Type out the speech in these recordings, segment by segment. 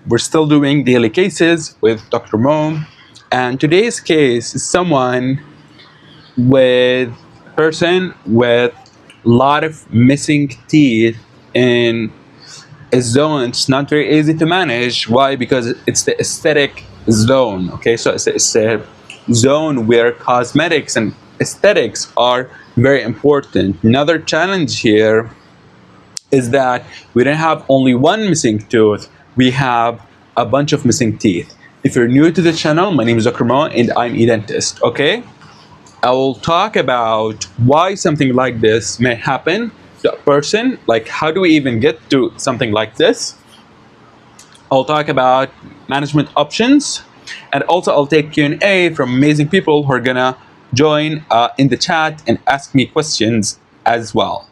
We're still doing daily cases with Dr. Mo, and today's case is someone with person with a lot of missing teeth in a zone. It's not very easy to manage. Why? Because it's the aesthetic zone. Okay, so it's a zone where cosmetics and aesthetics are very important. Another challenge here is that we don't have only one missing tooth, we have a bunch of missing teeth. If you're new to the channel, my name is Dr. Mo and I'm a dentist, okay? I will talk about why something like this may happen to a person, like how do we even get to something like this. I'll talk about management options, and also I'll take Q&A from amazing people who are gonna join in the chat and ask me questions as well,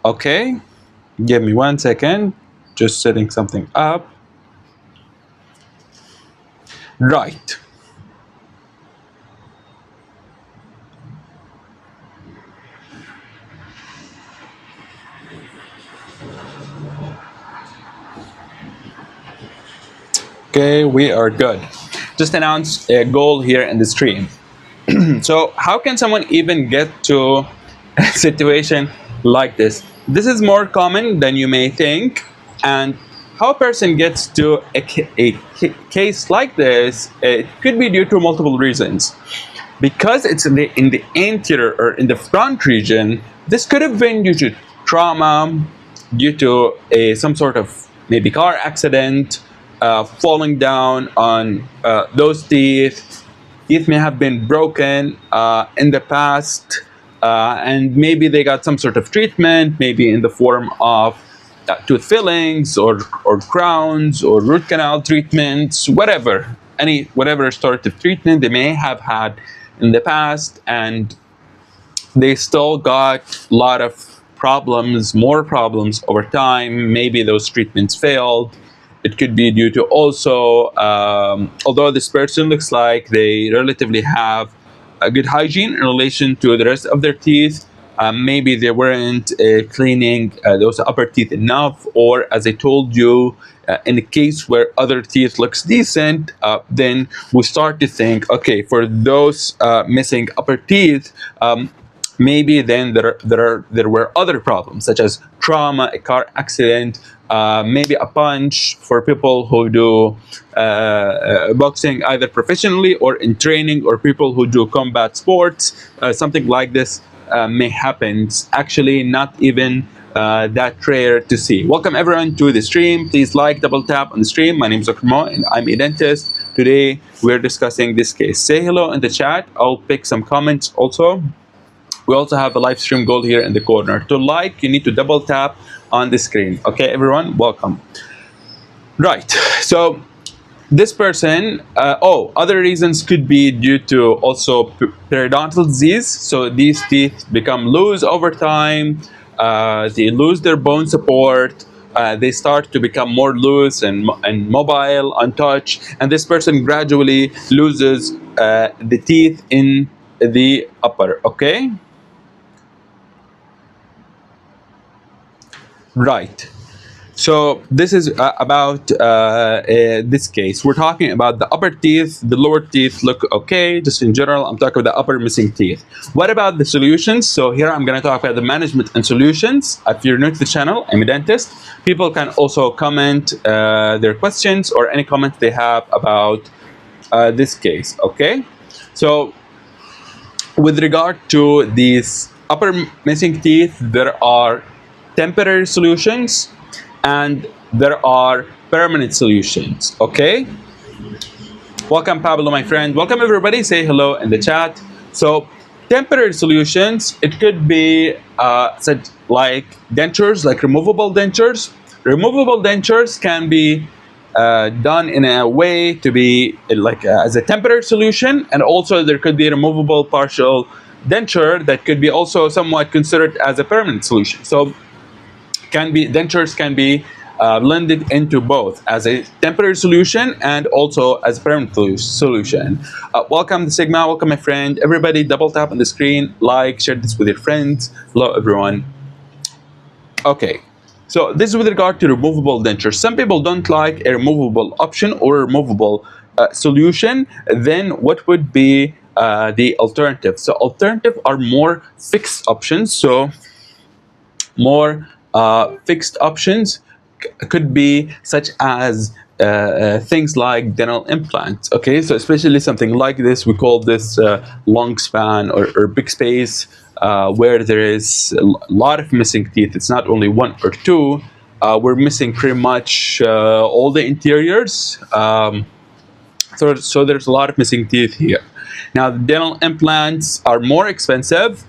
okay? Give me 1 second, just setting something up. Right. Okay, we are good. Just announced a goal here in the stream. So how can someone even get to a situation like this? This is more common than you may think, and how a person gets to a case like this, it could be due to multiple reasons. Because it's in the anterior or in the front region, this could have been due to trauma, due to some sort of maybe car accident, falling down on those teeth. Teeth may have been broken in the past, and maybe they got some sort of treatment, maybe in the form of tooth fillings or crowns or root canal treatments, whatever restorative treatment they may have had in the past, and they still got a lot of problems, more problems over time. Maybe those treatments failed. It could be due to also, although this person looks like they relatively have a good hygiene in relation to the rest of their teeth, maybe they weren't cleaning those upper teeth enough, or as I told you, in a case where other teeth looks decent, then we start to think, okay, for those missing upper teeth, maybe then there were other problems such as trauma, a car accident, maybe a punch for people who do boxing either professionally or in training, or people who do combat sports. Something like this may happen. It's actually not even that rare to see. Welcome everyone to the stream. Please like, double tap on the stream. My name is Dr. Mo and I'm a dentist. Today we're discussing this case. Say hello in the chat. I'll pick some comments also. We also have a live stream goal here in the corner. To like, you need to double tap on the screen. Okay, everyone, welcome. Right, so this person, other reasons could be due to also periodontal disease. So these teeth become loose over time. They lose their bone support. They start to become more loose and mobile, untouched. And this person gradually loses the teeth in the upper, okay? Right. So this is about this case. We're talking about the upper teeth. The lower teeth look okay. Just in general, I'm talking about the upper missing teeth. What about the solutions? So here I'm going to talk about the management and solutions. If you're new to the channel, I'm a dentist. People can also comment their questions or any comments they have about this case, okay? So with regard to these upper missing teeth, there are temporary solutions and there are permanent solutions, okay? Welcome Pablo, my friend. Welcome everybody. Say hello in the chat. So temporary solutions, it could be like dentures, like removable dentures. Removable dentures can be done in a way to be like as a temporary solution, and also there could be a removable partial denture that could be also somewhat considered as a permanent solution. So dentures can be blended into both as a temporary solution and also as a permanent solution. Welcome to Sigma, welcome my friend. Everybody double tap on the screen, like, share this with your friends. Hello everyone. Okay, So this is with regard to removable dentures. Some people don't like a removable option or removable solution. Then what would be the alternative? So alternative are more fixed options. So more fixed options could be such as things like dental implants. Okay, so especially something like this, we call this long span or big space, where there is a lot of missing teeth. It's not only one or two. We're missing pretty much all the interiors. So there's a lot of missing teeth here. Now, the dental implants are more expensive.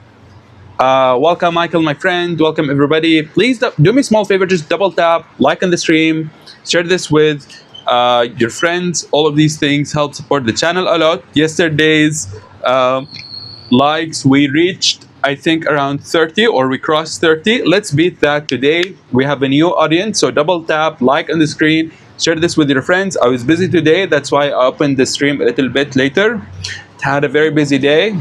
Welcome, Michael, my friend. Welcome, everybody. Please do me a small favor. Just double tap, like on the stream, share this with your friends. All of these things help support the channel a lot. Yesterday's likes, we reached, I think, around 30, or we crossed 30. Let's beat that today. We have a new audience. So double tap, like on the screen, share this with your friends. I was busy today. That's why I opened the stream a little bit later. Had a very busy day.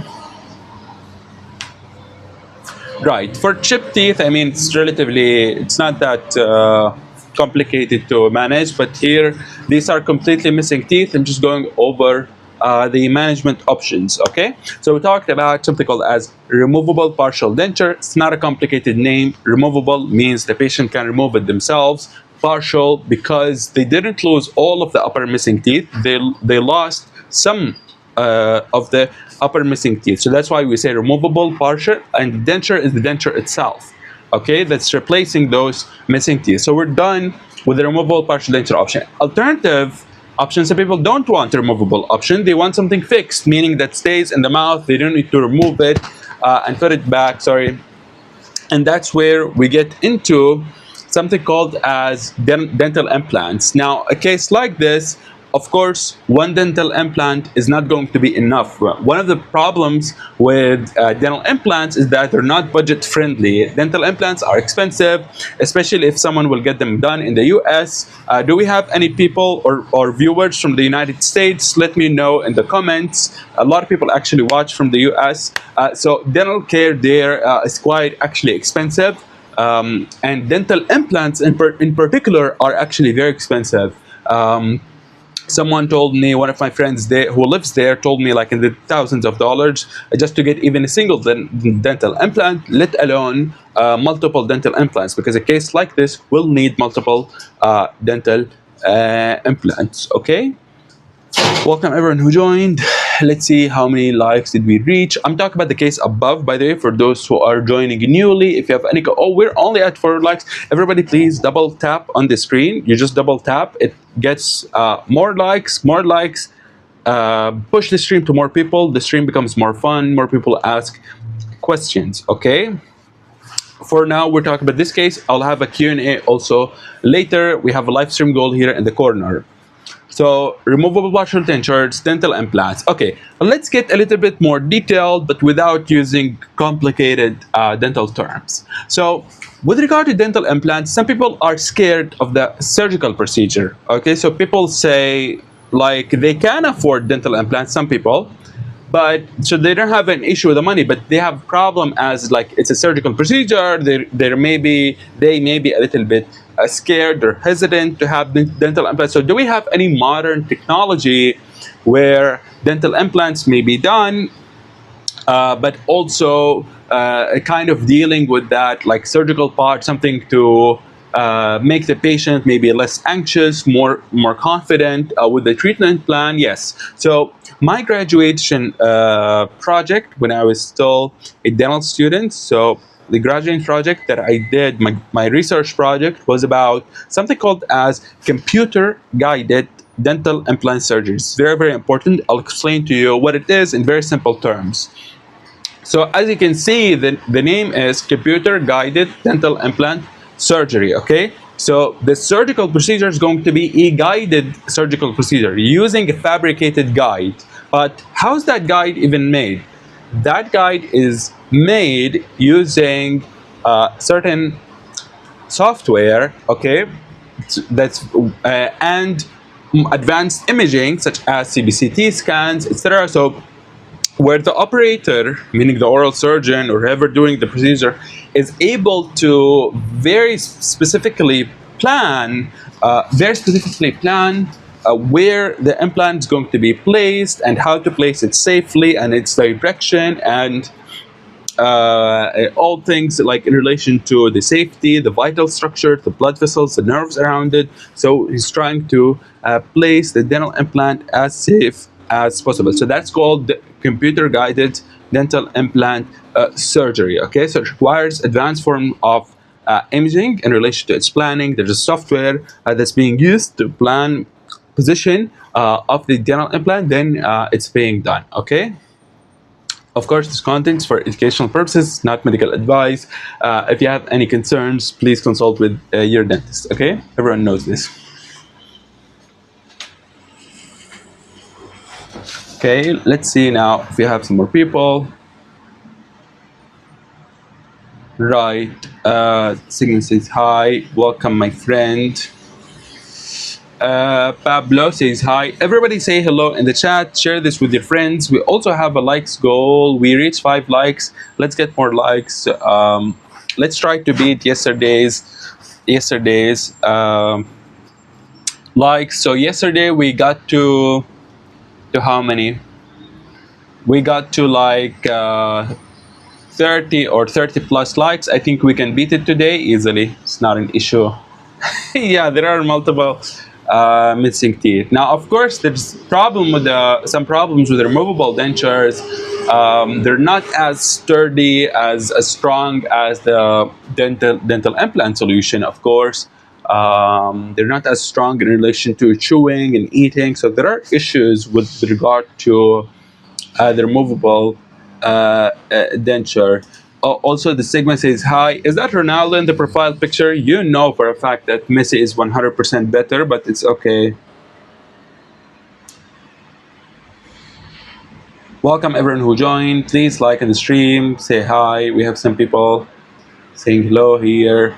Right. For chipped teeth, I mean, it's not that complicated to manage, but here, these are completely missing teeth. I'm just going over the management options, okay? So we talked about something called as removable partial denture. It's not a complicated name. Removable means the patient can remove it themselves. Partial, because they didn't lose all of the upper missing teeth. They lost some of the upper missing teeth. So that's why we say removable partial, and denture is the denture itself. Okay, that's replacing those missing teeth. So we're done with the removable partial denture option. Alternative options, some people don't want a removable option. They want something fixed, meaning that stays in the mouth. They don't need to remove it and put it back. Sorry. And that's where we get into something called as dental implants. Now, a case like this, of course, one dental implant is not going to be enough. One of the problems with dental implants is that they're not budget friendly. Dental implants are expensive, especially if someone will get them done in the US. Do we have any people or viewers from the United States? Let me know in the comments. A lot of people actually watch from the US. So dental care there is quite actually expensive. And dental implants in particular are actually very expensive. Someone told me, one of my friends there, who lives there, told me like in the thousands of dollars just to get even a single dental implant, let alone multiple dental implants, because a case like this will need multiple dental implants. Okay. Welcome everyone who joined. Let's see how many likes did we reach. I'm talking about the case above, by the way, for those who are joining newly. If you have any, we're only at 4 likes. Everybody, please double tap on the screen. You just double tap. It gets more likes. Push the stream to more people. The stream becomes more fun. More people ask questions, okay? For now, we're talking about this case. I'll have a Q&A also later. We have a live stream goal here in the corner. So, removable partial dentures, dental implants. Okay, let's get a little bit more detailed, but without using complicated dental terms. So, with regard to dental implants, some people are scared of the surgical procedure. Okay, so people say, like, they can afford dental implants, some people, but so they don't have an issue with the money, but they have problem as like it's a surgical procedure. They may be a little bit scared or hesitant to have dental implants. So do we have any modern technology where dental implants may be done, but also kind of dealing with that like surgical part, something to make the patient maybe less anxious, more confident with the treatment plan? Yes. So my graduation project when I was still a dental student, so the graduation project that I did, my research project, was about something called as computer-guided dental implant surgery. It's very, very important. I'll explain to you what it is in very simple terms. So as you can see, the name is computer-guided dental implant surgery, okay? So the surgical procedure is going to be a guided surgical procedure using a fabricated guide. But how's that guide even made? That guide is made using certain software, okay, that's and advanced imaging such as CBCT scans, etc. So where the operator, meaning the oral surgeon or whoever doing the procedure, is able to very specifically plan where the implant is going to be placed and how to place it safely and its direction and all things like in relation to the safety, the vital structure, the blood vessels, the nerves around it. So he's trying to place the dental implant as safe as possible. So that's called computer-guided dental implant surgery. Okay, so it requires advanced form of imaging in relation to its planning. There's a software that's being used to plan position of the dental implant. Then it's being done. Okay. Of course, this content is for educational purposes, not medical advice. If you have any concerns, please consult with your dentist, okay? Everyone knows this. Okay, let's see now if we have some more people. Right, Signal says hi, welcome my friend. Pablo says hi. Everybody say hello in the chat. Share this with your friends. We also have a likes goal. We reached 5 likes. Let's get more likes. Let's try to beat yesterday's likes. So yesterday we got to how many? We got to like 30 or 30 plus likes. I think we can beat it today easily. It's not an issue. Yeah, there are multiple missing teeth. Now, of course, there's some problems with removable dentures. They're not as sturdy, as strong as the dental implant solution, of course. They're not as strong in relation to chewing and eating. So there are issues with regard to the removable denture. Also, the Sigma says hi. Is that Ronaldo in the profile picture? You know for a fact that Messi is 100% better, but it's okay. Welcome everyone who joined. Please like in the stream, say hi. We have some people saying hello here.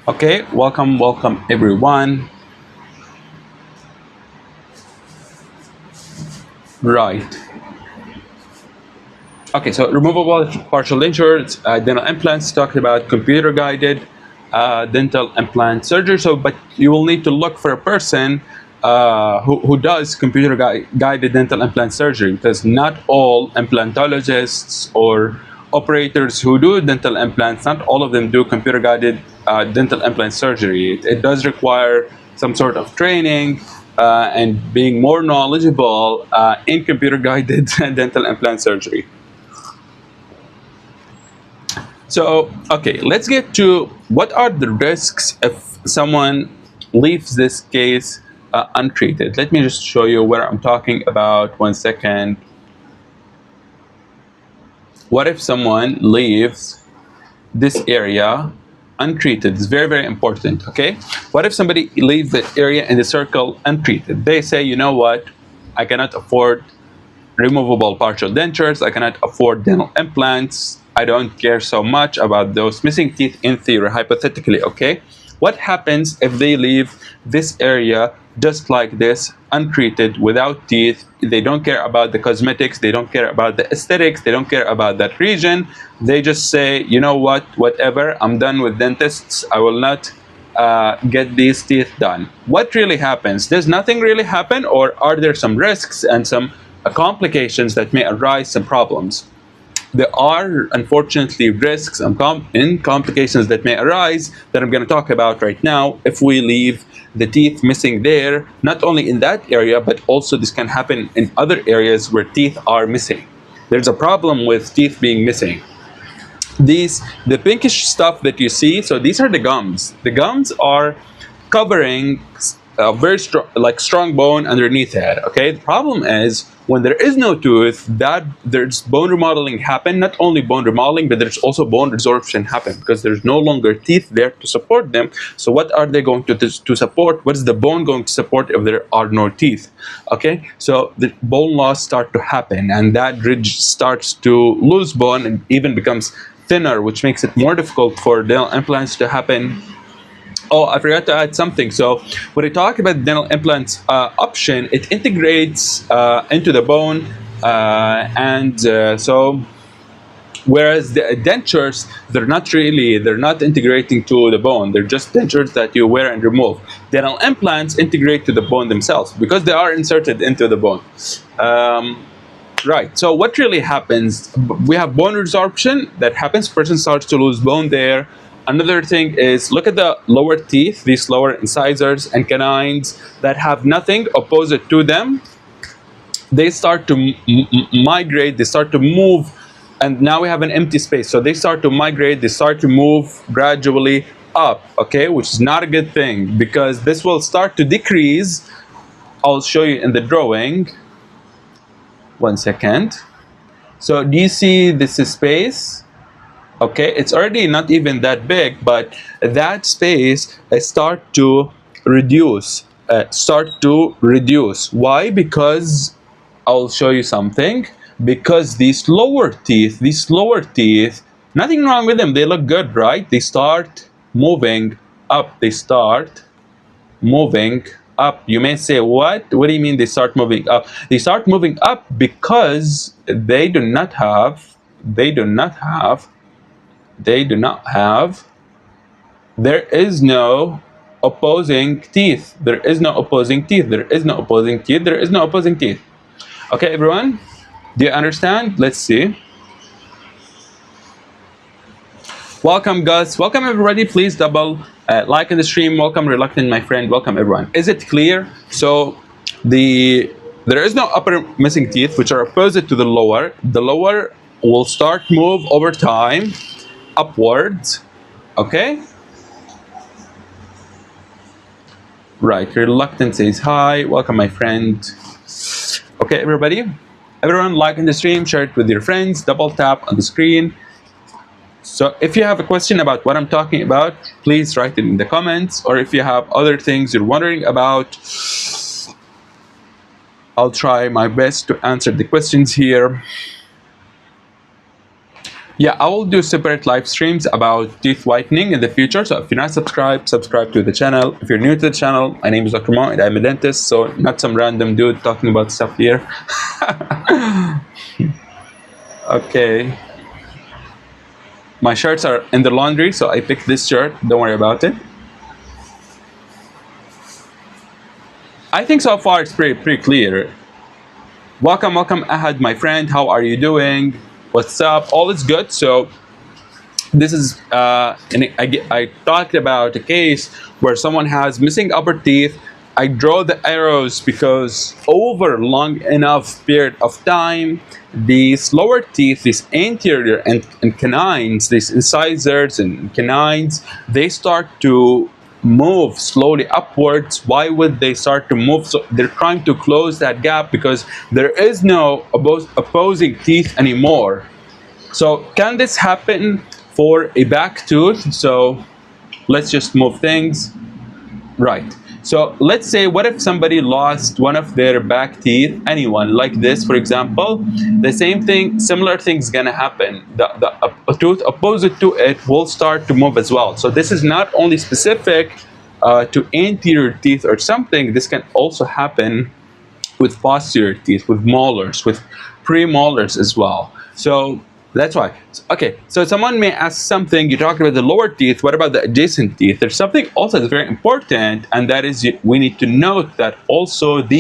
Okay, welcome everyone. Right. Okay, so removable partial dentures, dental implants, talked about computer-guided dental implant surgery. So, but you will need to look for a person who does computer-guided dental implant surgery, because not all implantologists or operators who do dental implants, not all of them do computer-guided dental implant surgery. It does require some sort of training and being more knowledgeable in computer-guided dental implant surgery. So, okay, let's get to what are the risks if someone leaves this case untreated. Let me just show you what I'm talking about. 1 second. What if someone leaves this area untreated? It's very, very important, okay? What if somebody leaves the area in the circle untreated? They say, you know what, I cannot afford removable partial dentures, I cannot afford dental implants, I don't care so much about those missing teeth in theory, hypothetically, okay? What happens if they leave this area just like this, untreated, without teeth? They don't care about the cosmetics, they don't care about the aesthetics, they don't care about that region. They just say, you know what, whatever, I'm done with dentists, I will not get these teeth done. What really happens? Does nothing really happen, or are there some risks and some complications that may arise, some problems? There are, unfortunately, risks and complications that may arise that I'm going to talk about right now if we leave the teeth missing there, not only in that area, but also this can happen in other areas where teeth are missing. There's a problem with teeth being missing. The pinkish stuff that you see, so these are the gums. The gums are covering very strong bone underneath it, okay? The problem is when there is no tooth, that there's bone remodeling happen. Not only bone remodeling, but there's also bone resorption happen because there's no longer teeth there to support them. So what are they going to support? What is the bone going to support if there are no teeth? Okay, so the bone loss start to happen, and that ridge starts to lose bone and even becomes thinner, which makes it more difficult for dental implants to happen. Oh, I forgot to add something. So when I talk about dental implants option, it integrates into the bone, so whereas the dentures, they're not integrating to the bone. They're just dentures that you wear and remove. Dental implants integrate to the bone themselves because they are inserted into the bone. Right. So what really happens? We have bone resorption that happens. Person starts to lose bone there. Another thing is look at the lower teeth, these lower incisors and canines that have nothing opposite to them. They start to migrate. They start to move, and now we have an empty space. So they start to migrate. They start to move gradually up. Okay, which is not a good thing because this will start to decrease. I'll show you in the drawing. 1 second. So do you see this space? Okay, it's already not even that big, but that space start to reduce. Why? Because I'll show you something. Because these lower teeth, nothing wrong with them. They look good, right? They start moving up. They start moving up. You may say, what do you mean they start moving up? They start moving up because they do not have there is no opposing teeth. Okay, everyone, do you understand? Let's see. Welcome, Gus. Welcome, everybody. Please double like in the stream. Welcome, Reluctant, my friend. Welcome, everyone. Is it clear? So there is no upper missing teeth, which are opposite to the lower. The lower will start move over time upwards. Okay. Right. Reluctant says hi. Welcome, my friend. Okay, everybody. Everyone, like in the stream, share it with your friends. Double tap on the screen. So if you have a question about what I'm talking about, please write it in the comments. Or if you have other things you're wondering about, I'll try my best to answer the questions here. Yeah, I will do separate live streams about teeth whitening in the future. So if you're not subscribed, subscribe to the channel. If you're new to the channel, my name is Dr. Mo and I'm a dentist. So not some random dude talking about stuff here. Okay. My shirts are in the laundry, so I picked this shirt. Don't worry about it. I think so far it's pretty clear. Welcome, Ahad, my friend. How are you doing? What's up? All is good. So this is, I talked about a case where someone has missing upper teeth. I draw the arrows because over long enough period of time, these lower teeth, these anterior and canines, these incisors and canines, they start to move slowly upwards. Why would they start to move? So they're trying to close that gap because there is no opposing teeth anymore. So can this happen for a back tooth? So let's just move things. Right. So let's say, what if somebody lost one of their back teeth? Anyone like this, for example, the same thing, similar thing's gonna happen. A tooth opposite to it will start to move as well. So this is not only specific to anterior teeth or something. This can also happen with posterior teeth, with molars, with premolars as well. So that's why. Okay, so someone may ask something, you talked about the lower teeth, what about the adjacent teeth? There's something also that's very important, and that is we need to note that also these